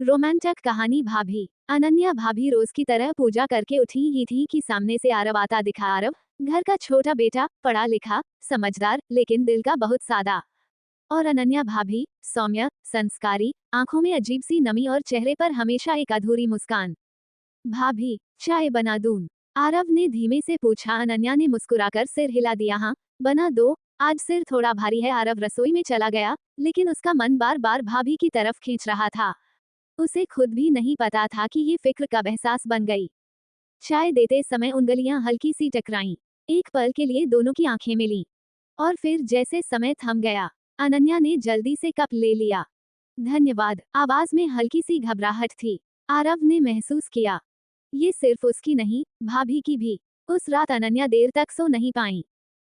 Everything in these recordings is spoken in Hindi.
रोमांचक कहानी भाभी। अनन्या भाभी रोज की तरह पूजा करके उठी ही थी कि सामने से आरव आता दिखा। आरव घर का छोटा बेटा, पढ़ा लिखा, समझदार, लेकिन दिल का बहुत सादा। और अनन्या भाभी सौम्य, संस्कारी, आंखों में अजीब सी नमी और चेहरे पर हमेशा एक अधूरी मुस्कान। भाभी, चाय बना दूं? आरव ने धीमे से पूछा। अनन्या ने मुस्कुराकर सिर हिला दिया। हाँ, बना दो, आज सिर थोड़ा भारी है। आरव रसोई में चला गया, लेकिन उसका मन बार बार भाभी की तरफ खींच रहा था। उसे खुद भी नहीं पता था कि ये फिक्र कब एहसास बन गई। चाय देते समय उंगलियां हल्की सी टकराईं। एक पल के लिए दोनों की आंखें मिलीं, और फिर जैसे समय थम गया, अनन्या ने जल्दी से कप ले लिया। धन्यवाद, आवाज में हल्की सी घबराहट थी। आरव ने महसूस किया, ये सिर्फ उसकी नहीं, भाभी की भी। उस रात अनन्या देर तक सो नहीं पाई।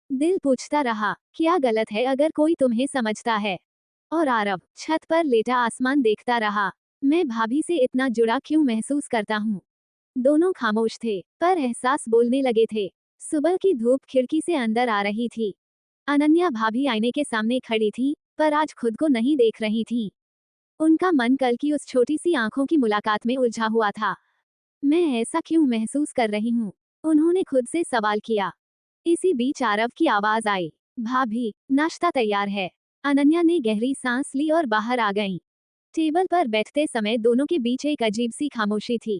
दिल पूछता रहा, क्या गलत है अगर कोई तुम्हें समझता है। और आरव छत पर लेटा आसमान देखता रहा। मैं भाभी से इतना जुड़ा क्यों महसूस करता हूँ। दोनों खामोश थे, पर एहसास बोलने लगे थे। सुबह की धूप खिड़की से अंदर आ रही थी। अनन्या भाभी आईने के सामने खड़ी थी, पर आज खुद को नहीं देख रही थी। उनका मन कल की उस छोटी सी आंखों की मुलाकात में उलझा हुआ था। मैं ऐसा क्यों महसूस कर रही हूँ, उन्होंने खुद से सवाल किया। इसी बीच आरव की आवाज आई, भाभी, नाश्ता तैयार है। अनन्या ने गहरी सांस ली और बाहर आ गईं। टेबल पर बैठते समय दोनों के बीच एक अजीब सी खामोशी थी।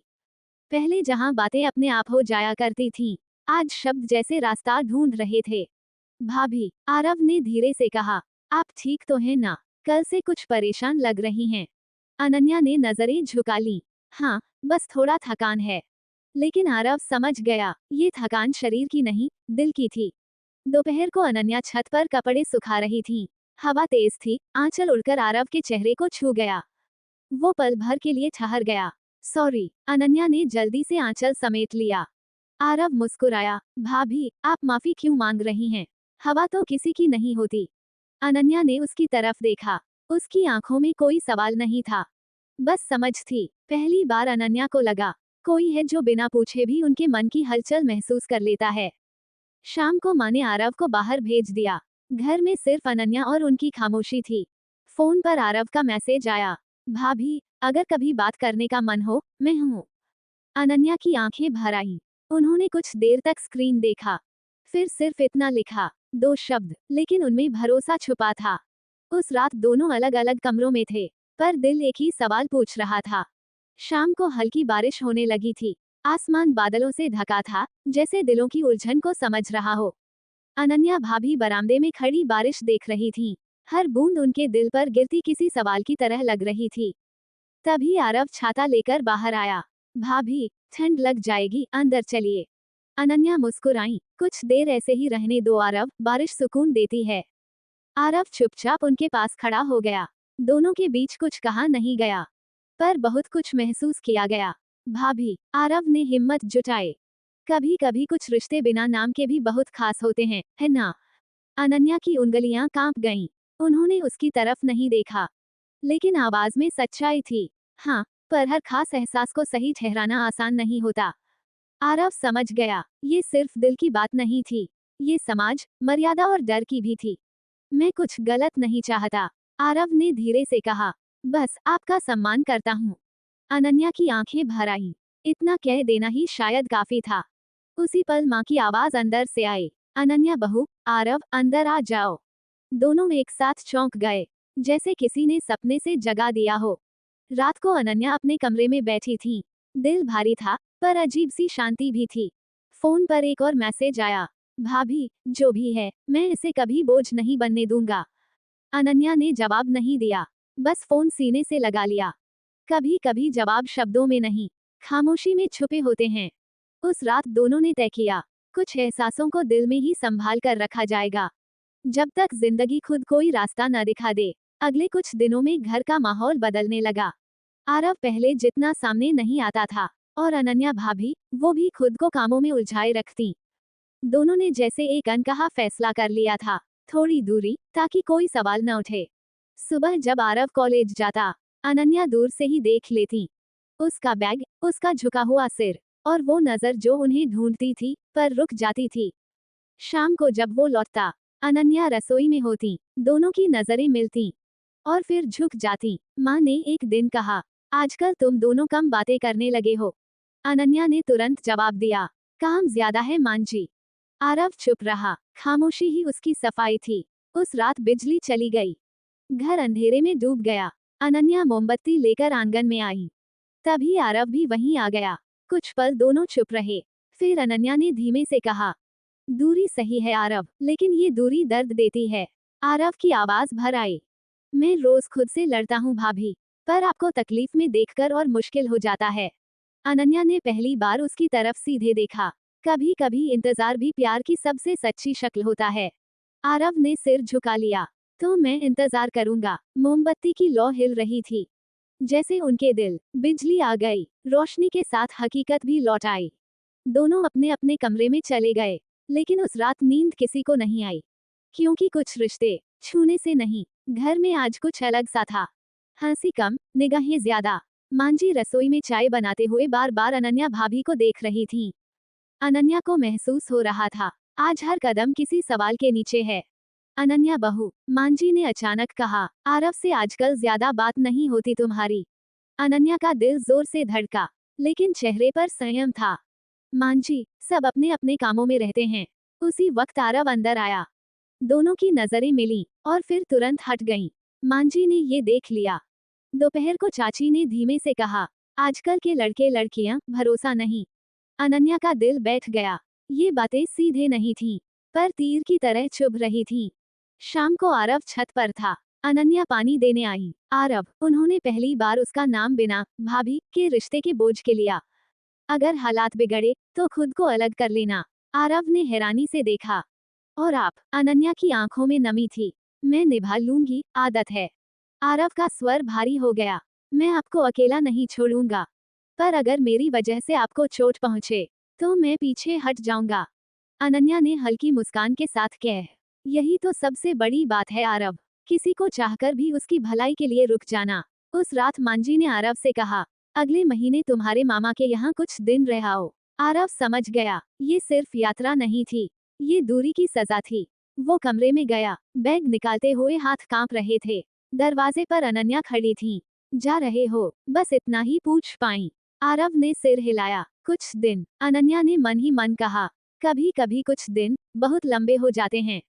पहले जहां बातें अपने आप हो जाया करती थीं, आज शब्द जैसे रास्ता ढूंढ रहे थे। भाभी, आरव ने धीरे से कहा, आप ठीक तो हैं ना? कल से कुछ परेशान लग रही हैं। अनन्या ने नजरें झुका लीं। हाँ, बस थोड़ा थकान है। लेकिन आरव समझ गया, ये थकान शरीर की नहीं, दिल की थी। दोपहर को अनन्या छत पर कपड़े सुखा रही थी। हवा तेज थी, आंचल उड़कर आरव के चेहरे को छू गया। वो पल भर के लिए ठहर गया। सॉरी, अनन्या ने जल्दी से आंचल समेट लिया। आरव मुस्कुराया, भाभी, आप माफी क्यों मांग रही हैं? हवा तो किसी की नहीं होती। अनन्या ने उसकी तरफ देखा। उसकी आंखों में कोई सवाल नहीं था, बस समझ थी। पहली बार अनन्या को लगा, कोई है जो बिना पूछे भी उनके मन की हलचल महसूस कर लेता है। शाम को माँ ने आरव को बाहर भेज दिया। घर में सिर्फ अनन्या और उनकी खामोशी थी। फोन पर आरव का मैसेज आया, भाभी, अगर कभी बात करने का मन हो, मैं हूँ। अनन्या की आंखें भर आईं। उन्होंने कुछ देर तक स्क्रीन देखा, फिर सिर्फ इतना लिखा, 2 शब्द, लेकिन उनमें भरोसा छुपा था। उस रात दोनों अलग अलग कमरों में थे, पर दिल एक ही सवाल पूछ रहा था। शाम को हल्की बारिश होने लगी थी। आसमान बादलों से ढका था, जैसे दिलों की उलझन को समझ रहा हो। अनन्या भाभी बरामदे में खड़ी बारिश देख रही थीं। हर बूंद उनके दिल पर गिरती किसी सवाल की तरह लग रही थी। तभी आरव छाता लेकर बाहर आया। भाभी, ठंड लग जाएगी, अंदर चलिए। अनन्या मुस्कुराई, कुछ देर ऐसे ही रहने दो आरव, बारिश सुकून देती है। आरव चुपचाप उनके पास खड़ा हो गया। दोनों के बीच कुछ कहा नहीं गया, पर बहुत कुछ महसूस किया गया। भाभी, आरव ने हिम्मत जुटाई, कभी कभी कुछ रिश्ते बिना नाम के भी बहुत खास होते हैं, है ना? अनन्या की उंगलियां कांप गईं। उन्होंने उसकी तरफ नहीं देखा, लेकिन आवाज में सच्चाई थी। हाँ, पर हर खास एहसास को सही ठहराना आसान नहीं होता। आरव समझ गया, ये सिर्फ दिल की बात नहीं थी, ये समाज, मर्यादा और डर की भी थी। मैं कुछ गलत नहीं चाहता, आरव ने धीरे से कहा, बस आपका सम्मान करता हूँ। अनन्या की आंखें भर आईं। इतना कह देना ही शायद काफी था। उसी पल माँ की आवाज अंदर से आई, अनन्या बहू, आरव, अंदर आ जाओ। दोनों एक साथ चौंक गए, जैसे किसी ने सपने से जगा दिया हो। रात को अनन्या अपने कमरे में बैठी थी। दिल भारी था, पर अजीब सी शांति भी थी। फोन पर एक और मैसेज आया, भाभी, जो भी है, मैं इसे कभी बोझ नहीं बनने दूंगा। अनन्या ने जवाब नहीं दिया, बस फोन सीने से लगा लिया। कभी कभी जवाब शब्दों में नहीं, खामोशी में छुपे होते हैं। उस रात दोनों ने तय किया, कुछ एहसासों को दिल में ही संभाल कर रखा जाएगा, जब तक जिंदगी खुद कोई रास्ता न दिखा दे। अगले कुछ दिनों में घर का माहौल बदलने लगा। आरव पहले जितना सामने नहीं आता था, और अनन्या भाभी, वो भी खुद को कामों में उलझाए रखती। दोनों ने जैसे एक अनकहा फैसला कर लिया था, थोड़ी दूरी, ताकि कोई सवाल न उठे। सुबह जब आरव कॉलेज जाता, अनन्या दूर से ही देख लेती। उसका बैग, उसका झुका हुआ सिर, और वो नजर जो उन्हें ढूंढती थी, पर रुक जाती थी। शाम को जब वो लौटता, अनन्या रसोई में होती, दोनों की नजरें मिलती, और फिर झुक जाती। माँ ने एक दिन कहा, आजकल तुम दोनों कम बातें करने लगे हो। अनन्या ने तुरंत जवाब दिया। काम ज्यादा है मांझी। आरव चुप रहा। खामोशी ही उसकी सफाई थी। उस रात बिजली चली गई। घर अंधेरे में डूब गया। अनन्या मोमबत्ती लेकर आंगन में आई। तभी आरव भी वहीं आ गया। कुछ पल दोनों चुप रहे। फिर अनन्या ने धीमे से कहा, दूरी सही है आरव, लेकिन ये दूरी दर्द देती है। आरव की आवाज भर आई। मैं रोज खुद से लड़ता हूँ भाभी, पर आपको तकलीफ में देखकर और मुश्किल हो जाता है। अनन्या ने पहली बार उसकी तरफ सीधे देखा। कभी कभी इंतजार भी प्यार की सबसे सच्ची शक्ल होता है। आरव ने सिर झुका लिया। तो मैं इंतजार करूंगा। मोमबत्ती की लौ हिल रही थी। जैसे उनके दिल। बिजली आ गई। रोशनी के साथ हकीकत भी लौट आई। दोनों अपने अपने कमरे में चले गए। लेकिन उस रात नींद किसी को नहीं आई। क्योंकि कुछ रिश्ते छूने से नहीं, घर में आज कुछ अलग सा था। हंसी कम, निगाहें ज्यादा। मांझी रसोई में चाय बनाते हुए बार बार अनन्या भाभी को देख रही थी। अनन्या को महसूस हो रहा था, आज हर कदम किसी सवाल के नीचे है। अनन्या बहू, मांझी ने अचानक कहा, आरव से आजकल ज्यादा बात नहीं होती तुम्हारी। अनन्या का दिल जोर से धड़का, लेकिन चेहरे पर संयम था। मांझी, सब अपने अपने कामों में रहते हैं। उसी वक्त आरव अंदर आया। दोनों की नजरें मिली और फिर तुरंत हट गईं। मांझी ने ये देख लिया। दोपहर को चाची ने धीमे से कहा, आजकल के लड़के लड़कियां, भरोसा नहीं। अनन्या का दिल बैठ गया। ये बातें सीधे नहीं थीं, पर तीर की तरह चुभ रही थीं। शाम को आरव छत पर था। अनन्या पानी देने आई। आरव, उन्होंने पहली बार उसका नाम बिना भाभी के रिश्ते के बोझ के लिया। अगर हालात बिगड़े तो खुद को अलग कर लेना। आरव ने हैरानी से देखा। और आप? अनन्या की आंखों में नमी थी। मैं निभा लूंगी, आदत है। आरव का स्वर भारी हो गया। मैं आपको अकेला नहीं छोड़ूंगा, पर अगर मेरी वजह से आपको चोट पहुंचे, तो मैं पीछे हट जाऊंगा। अनन्या ने हल्की मुस्कान के साथ कह, यही तो सबसे बड़ी बात है आरव, किसी को चाहकर भी उसकी भलाई के लिए रुक जाना। उस रात मांझी ने आरव से कहा, अगले महीने तुम्हारे मामा के यहाँ कुछ दिन रह आओ। आरव समझ गया, ये सिर्फ यात्रा नहीं थी, ये दूरी की सजा थी। वो कमरे में गया। बैग निकालते हुए हाथ कांप रहे थे। दरवाजे पर अनन्या खड़ी थी। जा रहे हो? बस इतना ही पूछ पाई। आरव ने सिर हिलाया। कुछ दिन? अनन्या ने मन ही मन कहा। कभी कभी कुछ दिन बहुत लंबे हो जाते हैं।